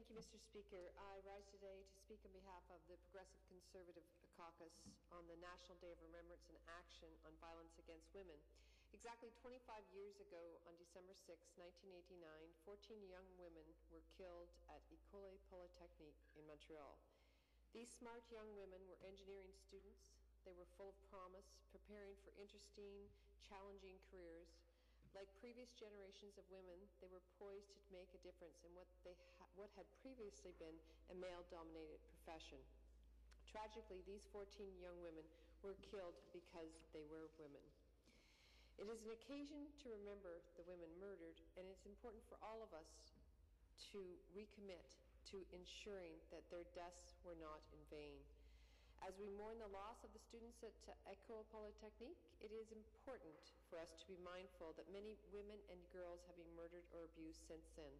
Thank you, Mr. Speaker. I rise today to speak on behalf of the Progressive Conservative Caucus on the National Day of Remembrance and Action on Violence Against Women. Exactly 25 years ago, on December 6, 1989, 14 young women were killed at École Polytechnique in Montreal. These smart young women were engineering students. They were full of promise, preparing for interesting, challenging careers. Like previous generations of women, they were poised to make a difference in what had previously been a male-dominated profession. Tragically, these 14 young women were killed because they were women. It is an occasion to remember the women murdered, and it's important for all of us to recommit to ensuring that their deaths were not in vain. As we mourn the loss of the students at École Polytechnique, it is important for us to be mindful that many women and girls have been murdered or abused since then.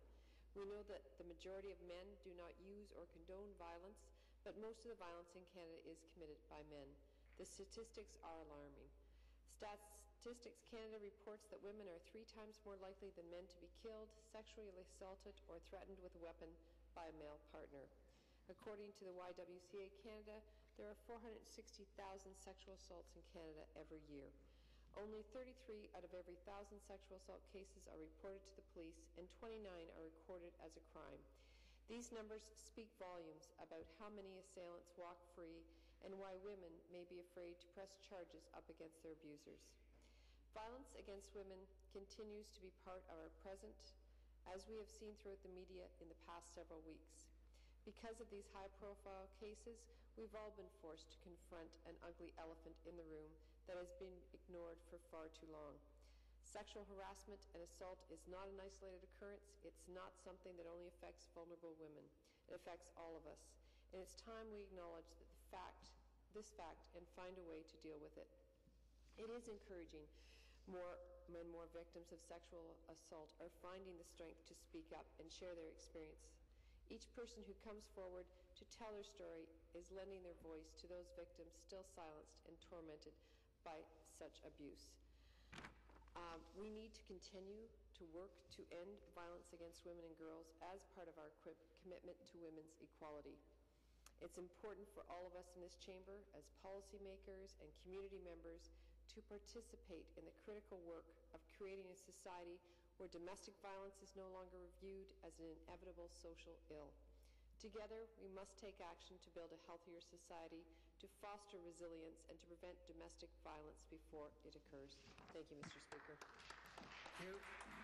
We know that the majority of men do not use or condone violence, but most of the violence in Canada is committed by men. The statistics are alarming. Statistics Canada reports that women are 3 times more likely than men to be killed, sexually assaulted, or threatened with a weapon by a male partner. According to the YWCA Canada, there are 460,000 sexual assaults in Canada every year. Only 33 out of every 1,000 sexual assault cases are reported to the police, and 29 are recorded as a crime. These numbers speak volumes about how many assailants walk free and why women may be afraid to press charges up against their abusers. Violence against women continues to be part of our present, as we have seen throughout the media in the past several weeks. Because of these high-profile cases, we've all been forced to confront an ugly elephant in the room that has been ignored for far too long. Sexual harassment and assault is not an isolated occurrence. It's not something that only affects vulnerable women. It affects all of us. And it's time we acknowledge that this fact and find a way to deal with it. It is encouraging when more victims of sexual assault are finding the strength to speak up and share their experience. Each person who comes forward to tell their story is lending their voice to those victims still silenced and tormented by such abuse. We need to continue to work to end violence against women and girls as part of our commitment to women's equality. It's important for all of us in this chamber, as policymakers and community members, to participate in the critical work of creating a society where domestic violence is no longer viewed as an inevitable social ill. Together, we must take action to build a healthier society, to foster resilience, and to prevent domestic violence before it occurs. Thank you, Mr. Speaker. Thank you.